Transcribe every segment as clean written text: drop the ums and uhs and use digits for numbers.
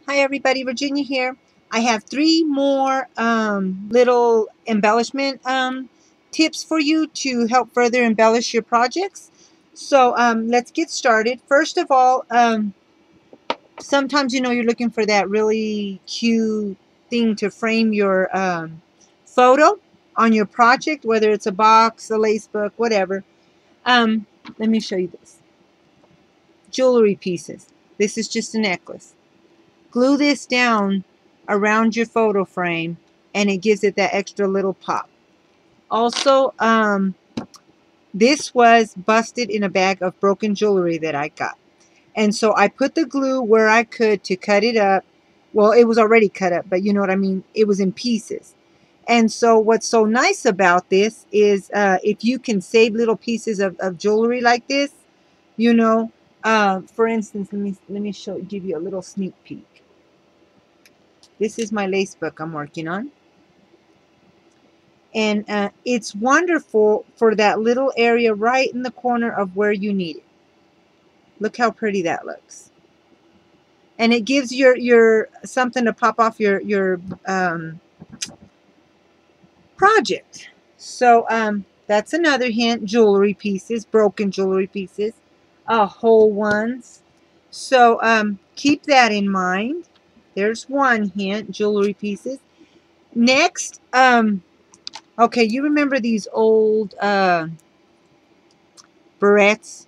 Hi everybody, Virginia here. I have three more little embellishment tips for you to help further embellish your projects. So let's get started. First of all, sometimes you're looking for that really cute thing to frame your photo on your project, whether it's a box, a lace book, whatever. Let me show you this. Jewelry pieces. This is just a necklace. Glue this down around your photo frame and it gives it that extra little pop. Also, this was busted in a bag of broken jewelry that I got. And so I put the glue where I could to cut it up. Well, it was already cut up, but you know what I mean? It was in pieces. And so what's so nice about this is if you can save little pieces of jewelry like this, for instance, let me give you a little sneak peek. This is my lace book I'm working on. And it's wonderful for that little area right in the corner of where you need it. Look how pretty that looks. And it gives your something to pop off your project. So that's another hint. Jewelry pieces, broken jewelry pieces, whole ones. So keep that in mind. There's one hint, jewelry pieces. Next, okay, you remember these old Barrettes?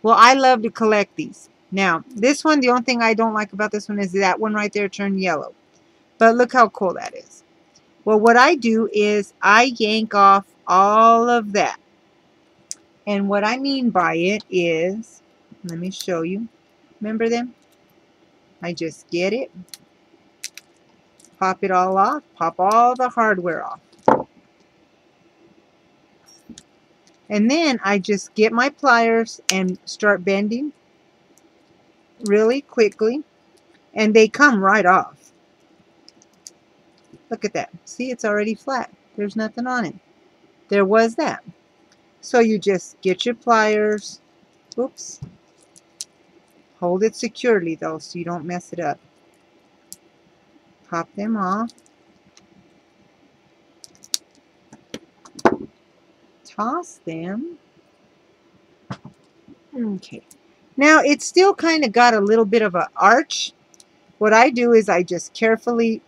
Well, I love to collect these. Now, this one, the only thing I don't like about this one is that one right there turned yellow. But look how cool that is. Well, what I do is I yank off all of that. And what I mean by it is, let me show you. Remember them? I just get it, pop it all off, pop all the hardware off. And then I just get my pliers and start bending really quickly. And they come right off. Look at that. See, it's already flat. There's nothing on it. There was that. So you just get your pliers. Oops. Hold it securely though so you don't mess it up. Pop them off. Toss them. Okay. Now it's still kind of got a little bit of an arch. What I do is I just carefully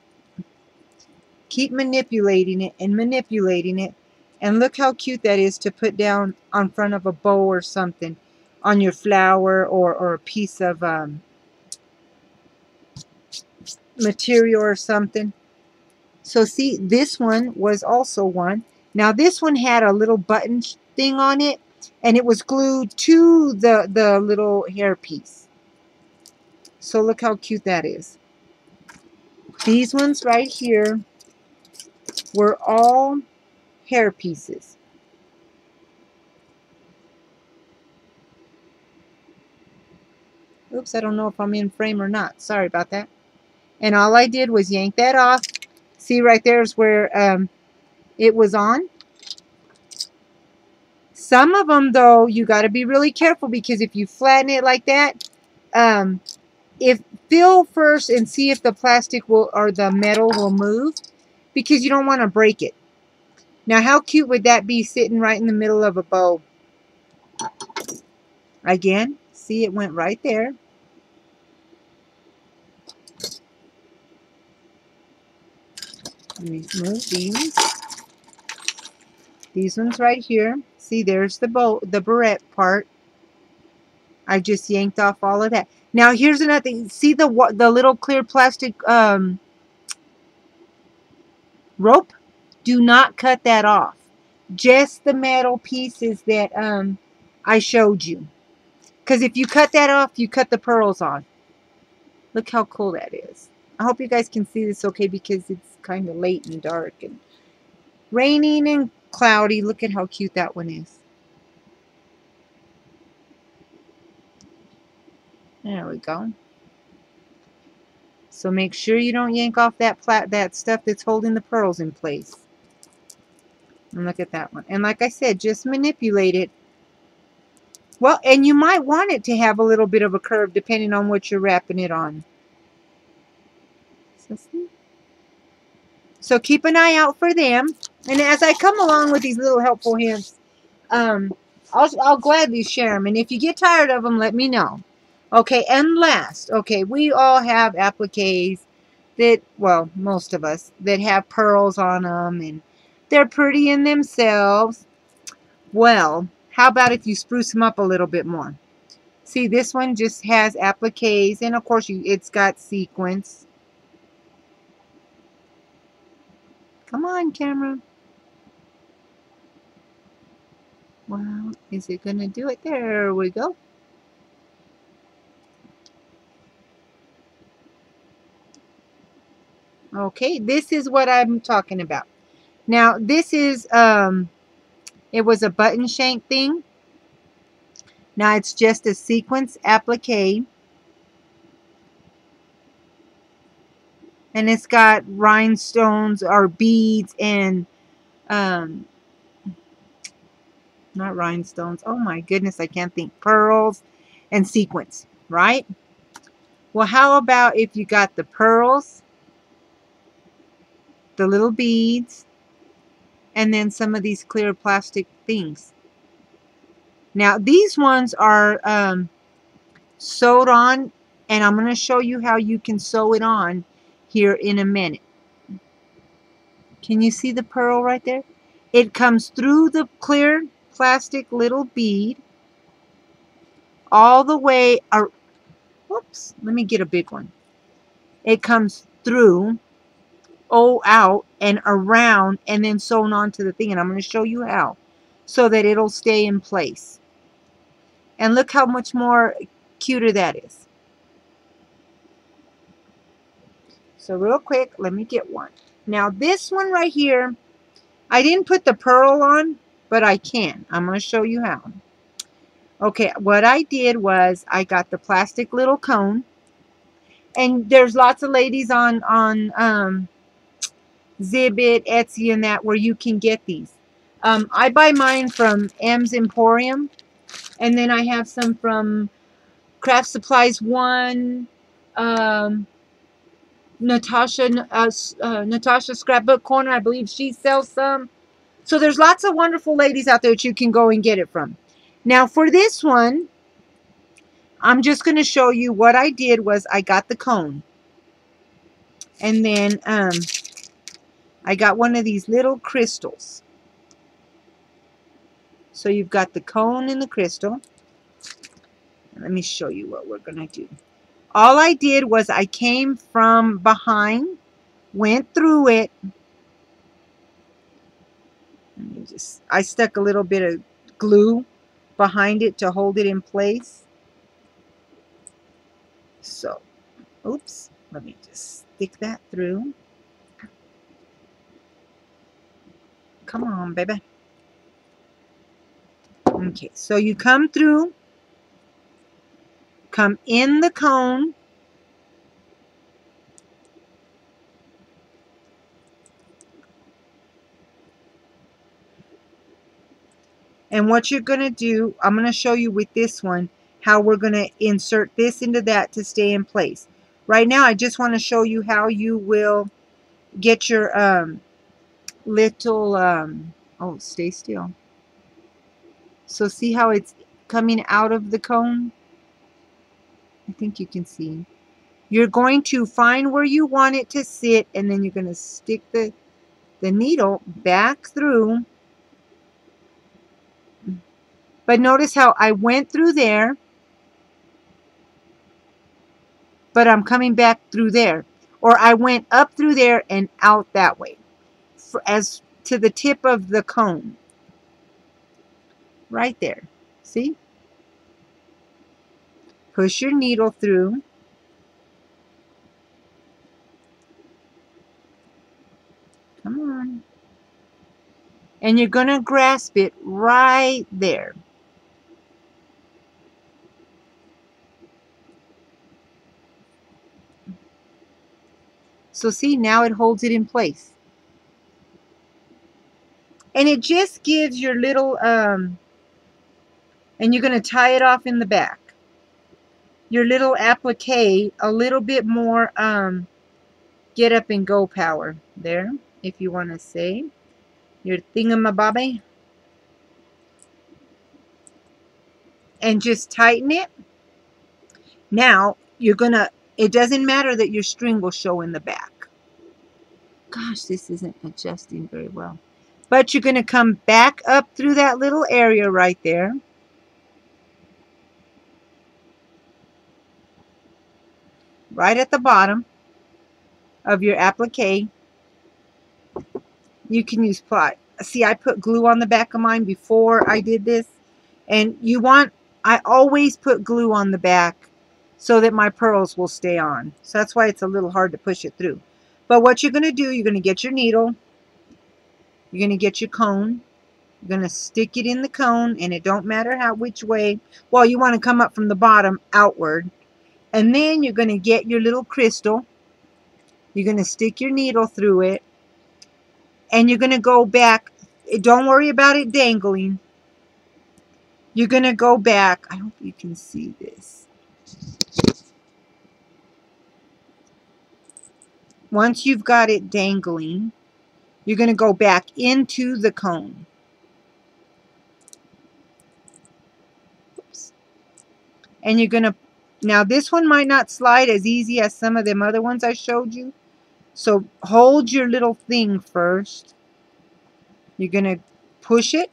keep manipulating it and manipulating it. And look how cute that is to put down on front of a bow or something, on your flower or a piece of material or something. So see, this one was also one. Now this one had a little button thing on it, and it was glued to the little hair piece. So look how cute that is. These ones right here were all hair pieces. Oops, I don't know if I'm in frame or not. Sorry about that. And all I did was yank that off. See, right there is where it was on. Some of them, though, you got to be really careful because if you flatten it like that, fill first and see if the plastic will or the metal will move, because you don't want to break it. Now, how cute would that be sitting right in the middle of a bow? Again, see, it went right there. Let me move these. These ones right here. See, there's the bow, the barrette part. I just yanked off all of that. Now, here's another thing. See the little clear plastic rope? Do not cut that off. Just the metal pieces that I showed you. Because if you cut that off, you cut the pearls on. Look how cool that is. I hope you guys can see this okay because it's kind of late and dark and raining and cloudy. Look at how cute that one is. There we go. So make sure you don't yank off that stuff that's holding the pearls in place. And look at that one. And like I said, just manipulate it Well, and you might want it to have a little bit of a curve depending on what you're wrapping it on. So keep an eye out for them. And as I come along with these little helpful hints, um, I'll gladly share them. And if you get tired of them, let me know. Okay, and last, okay, we all have appliques that, well, most of us, that have pearls on them, and they're pretty in themselves. Well, how about if you spruce them up a little bit more? See, this one just has appliques, and of course, it's got sequins. Come on, camera. Well, is it going to do it? There we go. Okay, this is what I'm talking about. Now, this is, it was a button shank thing. Now, it's just a sequence applique. And it's got rhinestones or beads and, not rhinestones. Oh my goodness, I can't think. Pearls and sequins, right? Well, how about if you got the pearls, the little beads, and then some of these clear plastic things. Now, these ones are sewed on, and I'm going to show you how you can sew it on here in a minute. Can you see the pearl right there? It comes through the clear plastic little bead all the way. Whoops, let me get a big one. It comes through, out, and around, and then sewn onto the thing. And I'm going to show you how, so that it'll stay in place. And look how much more cuter that is. So real quick, let me get one. Now this one right here, I didn't put the pearl on, but I can. I'm going to show you how. Okay, what I did was I got the plastic little cone. And there's lots of ladies on Zibbit, Etsy, and that where you can get these. I buy mine from M's Emporium. And then I have some from Craft Supplies One, Natasha Scrapbook Corner. I believe she sells some. So there's lots of wonderful ladies out there that you can go and get it from. Now for this one, I'm just going to show you what I did was I got the cone. And then I got one of these little crystals. So you've got the cone and the crystal. Let me show you what we're going to do. All I did was I came from behind, went through it. I stuck a little bit of glue behind it to hold it in place. So, oops, let me just stick that through. Come on, baby. Okay, so you come through, come in the cone, and what you're going to do, I'm going to show you with this one how we're going to insert this into that to stay in place. Right now, I just want to show you how you will get your little, oh, stay still. So see how it's coming out of the cone? I think you can see. You're going to find where you want it to sit, and then you're going to stick the needle back through. But notice how I went through there, but I'm coming back through there. Or I went up through there and out that way, as to the tip of the cone. Right there. See? Push your needle through. Come on. And you're going to grasp it right there. So see, now it holds it in place. And it just gives your little And you're going to tie it off in the back. Your little applique, a little bit more get up and go power there, if you want to say. Your thingamabobby. And just tighten it. Now, you're going to, it doesn't matter that your string will show in the back. Gosh, this isn't adjusting very well. But you're going to come back up through that little area right there. Right at the bottom of your applique. You can use plot. See, I put glue on the back of mine before I did this. And you want, I always put glue on the back so that my pearls will stay on. So that's why it's a little hard to push it through. But what you're going to do, you're going to get your needle. You're going to get your cone. You're going to stick it in the cone, and it don't matter which way. Well, you want to come up from the bottom outward. And then you're going to get your little crystal. You're going to stick your needle through it. And you're going to go back. Don't worry about it dangling. You're going to go back. I hope you can see this. Once you've got it dangling, you're going to go back into the cone. Oops. And you're going to, now this one might not slide as easy as some of them other ones I showed you. So hold your little thing first. You're going to push it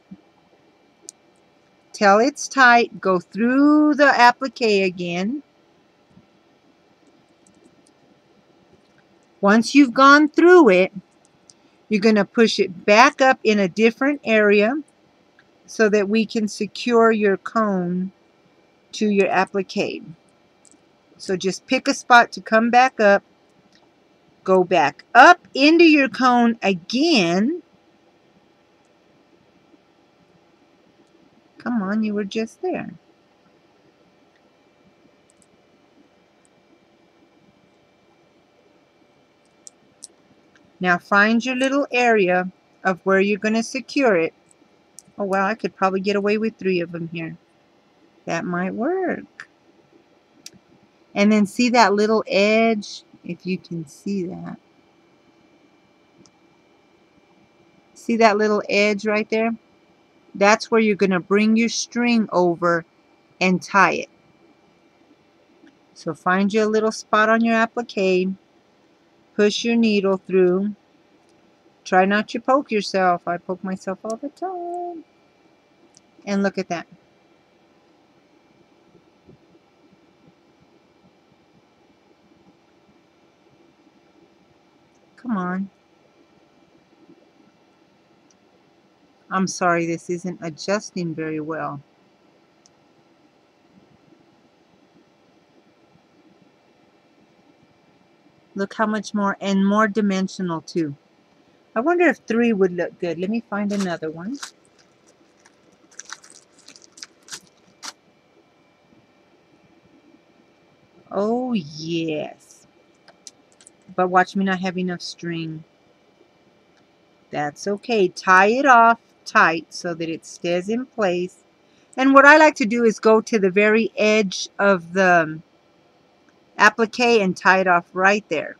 till it's tight. Go through the applique again. Once you've gone through it, you're going to push it back up in a different area so that we can secure your cone to your applique. So just pick a spot to come back up. Go back up into your cone again. Come on, you were just there. Now find your little area of where you're going to secure it. Oh well, I could probably get away with 3 of them here. That might work. And then see that little edge, if you can see that. See that little edge right there? That's where you're going to bring your string over and tie it. So find you a little spot on your applique. Push your needle through. Try not to poke yourself. I poke myself all the time. And look at that. Come on. I'm sorry, this isn't adjusting very well. Look how much more, and more dimensional too. I wonder if 3 would look good. Let me find another one. Oh yes. But watch me not have enough string. That's okay. Tie it off tight so that it stays in place. And what I like to do is go to the very edge of the applique and tie it off right there.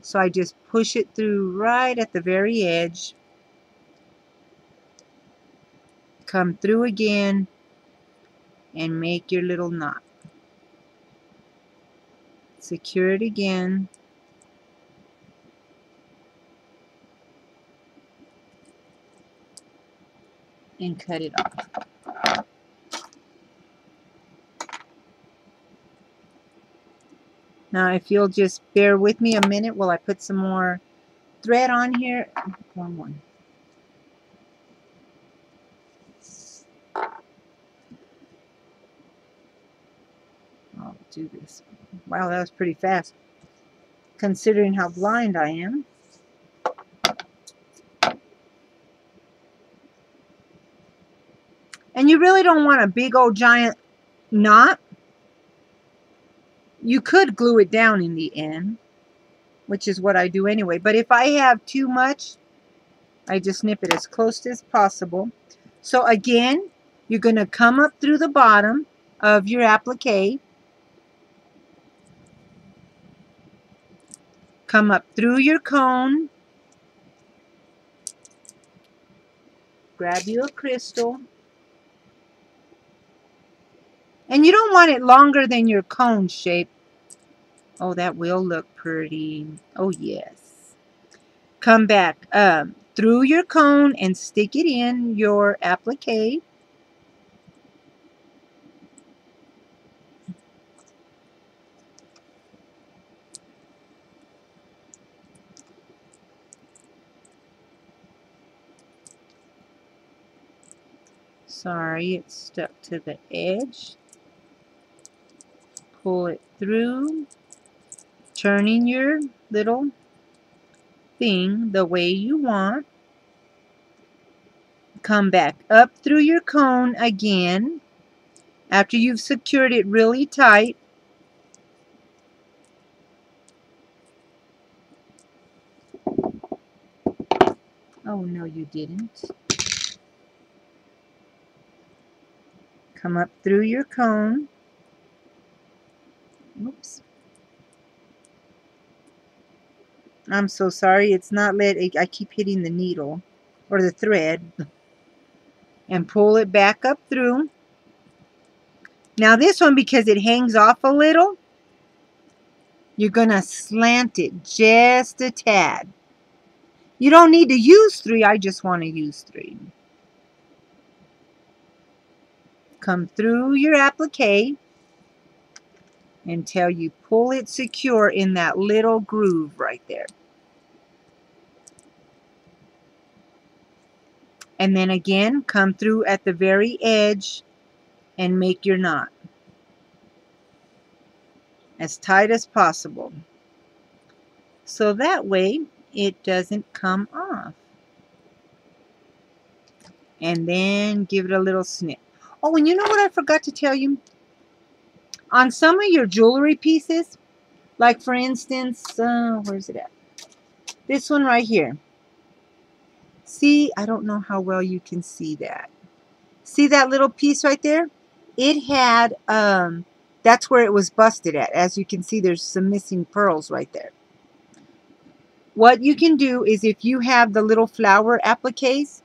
So I just push it through right at the very edge. Come through again and make your little knot. Secure it again. And cut it off. Now if you'll just bear with me a minute while I put some more thread on here. Wrong one. I'll do this. Wow, that was pretty fast considering how blind I am. And you really don't want a big old giant knot. You could glue it down in the end, which is what I do anyway. But if I have too much, I just snip it as close as possible. So again, You're going to come up through the bottom of your applique. Come up through your cone. Grab you a crystal. And you don't want it longer than your cone shape. Oh, that will look pretty. Oh, yes. Come back through your cone and stick it in your applique. Sorry, it's stuck to the edge. Pull it through, turning your little thing the way you want. Come back up through your cone again after you've secured it really tight. Oh, no, you didn't. Come up through your cone. Oops. I'm so sorry. It's not I keep hitting the needle or the thread. And pull it back up through. Now this one, because it hangs off a little, you're going to slant it just a tad. You don't need to use 3. I just want to use 3. Come through your applique until you pull it secure in that little groove right there. And then again, come through at the very edge and make your knot as tight as possible. So that way it doesn't come off. And then give it a little snip. Oh, and you know what I forgot to tell you? On some of your jewelry pieces, like for instance, where's it at? This one right here. See, I don't know how well you can see that. See that little piece right there? It had, that's where it was busted at. As you can see, there's some missing pearls right there. What you can do is if you have the little flower appliques,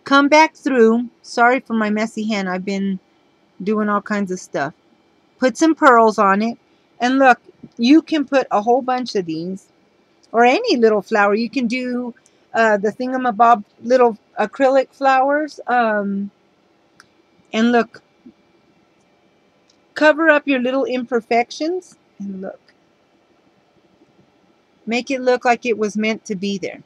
come back through. Sorry for my messy hand. I've been doing all kinds of stuff. Put some pearls on it. And look, you can put a whole bunch of these. Or any little flower. You can do the thingamabob little acrylic flowers. And look. Cover up your little imperfections. And look. Make it look like it was meant to be there.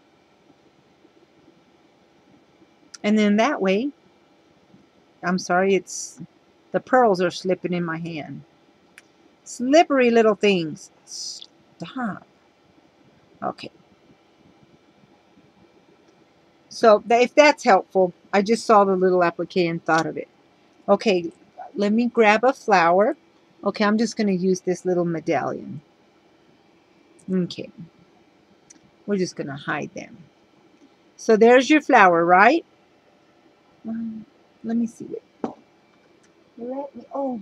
And then that way, I'm sorry, the pearls are slipping in my hand. Slippery little things. Stop. Okay. So if that's helpful, I just saw the little applique and thought of it. Okay, let me grab a flower. Okay, I'm just going to use this little medallion. Okay. We're just going to hide them. So there's your flower, right? Let me see it. Oh,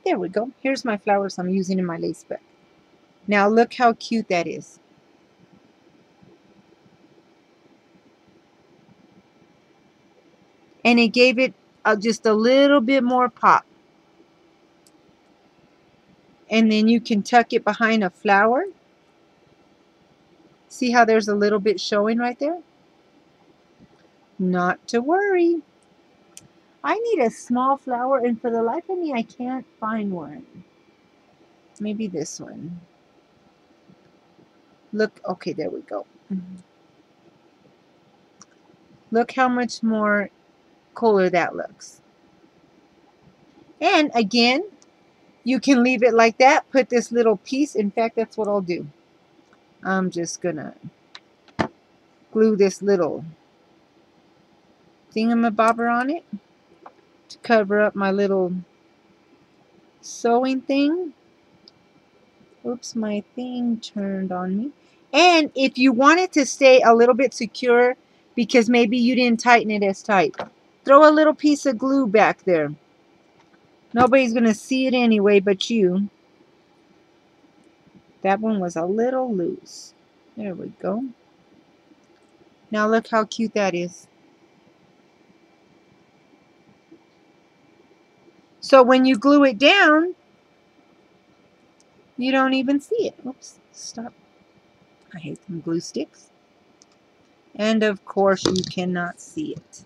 there we go. Here's my flowers I'm using in my lace book. Now look how cute that is. And it gave it just a little bit more pop. And then you can tuck it behind a flower. See how there's a little bit showing right there? Not to worry. I need a small flower, and for the life of me, I can't find one. Maybe this one. Look, okay, there we go. Look how much more cooler that looks. And again, you can leave it like that. Put this little piece. In fact, that's what I'll do. I'm just going to glue this little thingamabobber on it to cover up my little sewing thing. Oops, my thing turned on me. And if you want it to stay a little bit secure, because maybe you didn't tighten it as tight, Throw a little piece of glue back there. Nobody's going to see it anyway but you. That one was a little loose. There we go. Now look how cute that is. So when you glue it down, you don't even see it. Oops, stop. I hate them glue sticks. And of course you cannot see it.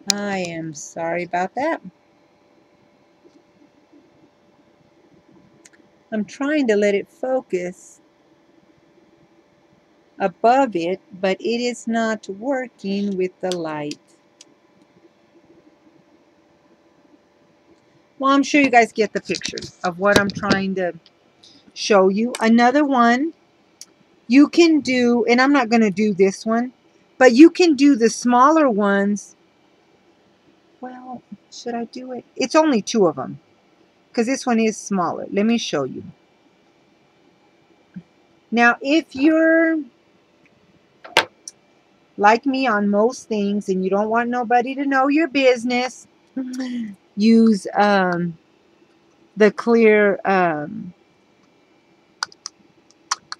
I am sorry about that. I'm trying to let it focus above it, but it is not working with the light. Well, I'm sure you guys get the picture of what I'm trying to show you. Another one you can do, and I'm not going to do this one, but you can do the smaller ones. Well, should I do it? It's only 2 of them because this one is smaller. Let me show you. Now, if you're like me on most things and you don't want nobody to know your business, use the clear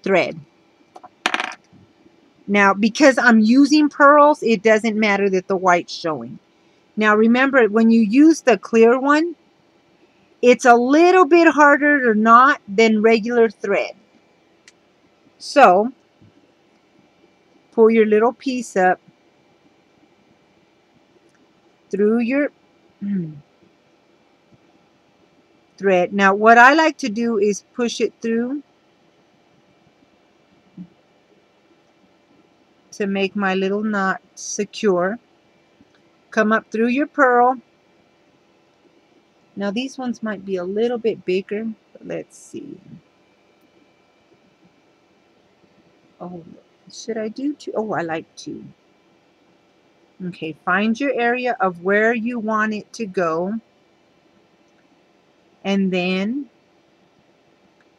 thread. Now, because I'm using pearls, it doesn't matter that the white's showing. Now, remember, when you use the clear one, it's a little bit harder to knot than regular thread. So, pull your little piece up through your thread. Now, what I like to do is push it through to make my little knot secure. Come up through your pearl. Now, these ones might be a little bit bigger, but let's see. Oh, should I do 2? Oh, I like 2. Okay, find your area of where you want it to go. And then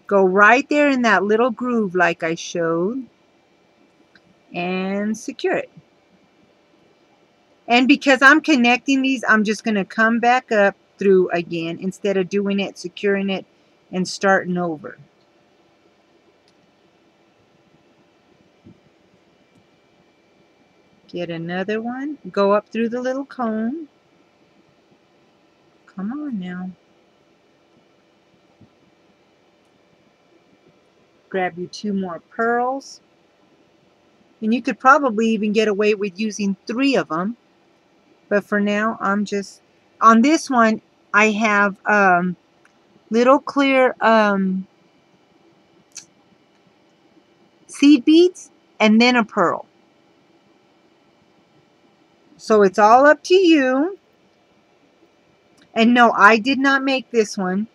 go right there in that little groove like I showed. And secure it. And because I'm connecting these, I'm just going to come back up through again instead of doing it, securing it, and starting over. Get another one. Go up through the little cone. Come on now. Grab you 2 more pearls. And you could probably even get away with using 3 of them. But for now, I'm just... On this one, I have little clear seed beads and then a pearl. So it's all up to you. And no, I did not make this one.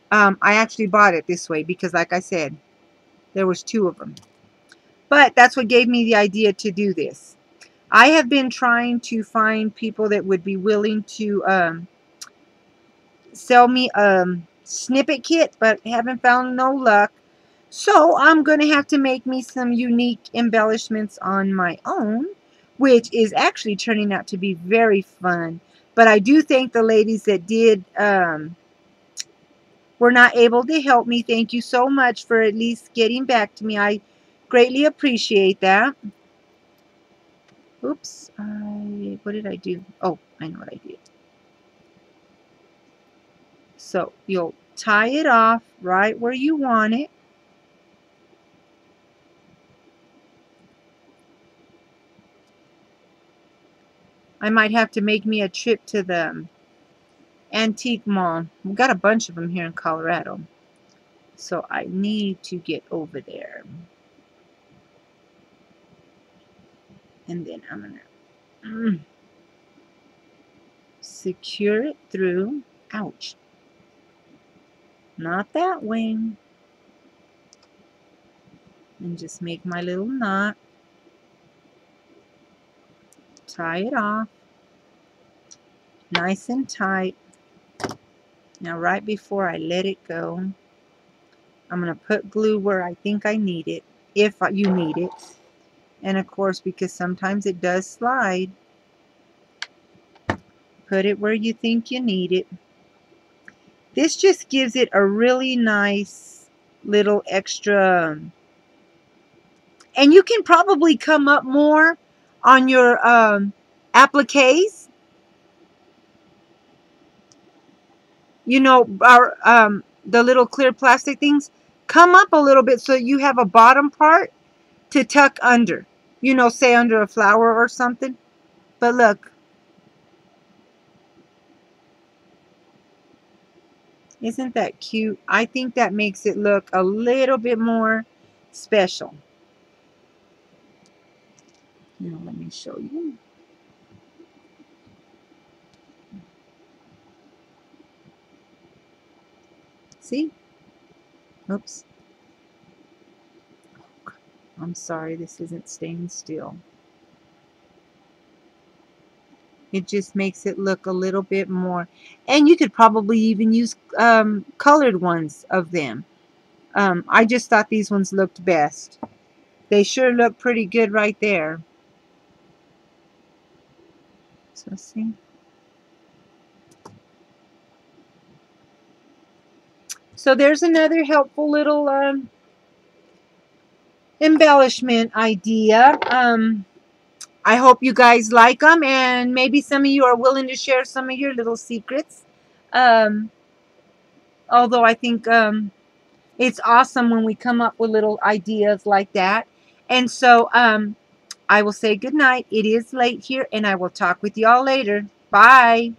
I actually bought it this way because, like I said, there was 2 of them. But that's what gave me the idea to do this. I have been trying to find people that would be willing to sell me a snippet kit, but haven't found no luck. So I'm going to have to make me some unique embellishments on my own, which is actually turning out to be very fun. But I do thank the ladies that did were not able to help me. Thank you so much for at least getting back to me. I greatly appreciate that. Oops, what did I do? Oh, I know what I did. So you'll tie it off right where you want it. I might have to make me a trip to the antique mall. We've got a bunch of them here in Colorado. So I need to get over there. And then I'm going to secure it through. Ouch. Not that way. And just make my little knot. Tie it off. Nice and tight. Now right before I let it go, I'm going to put glue where I think I need it, if you need it. And of course, because sometimes it does slide, put it where you think you need it. This just gives it a really nice little extra. And you can probably come up more on your appliques. You know, the little clear plastic things. Come up a little bit so you have a bottom part to tuck under. You know, say under a flower or something. But look. Isn't that cute? I think that makes it look a little bit more special. Now let me show you. See? Oops. I'm sorry, this isn't staying still. It just makes it look a little bit more. And you could probably even use colored ones of them. I just thought these ones looked best. They sure look pretty good right there. So see? So there's another helpful little embellishment idea. I hope you guys like them, and maybe some of you are willing to share some of your little secrets. Although I think it's awesome when we come up with little ideas like that. And so I will say good night. It is late here, and I will talk with you all later. Bye.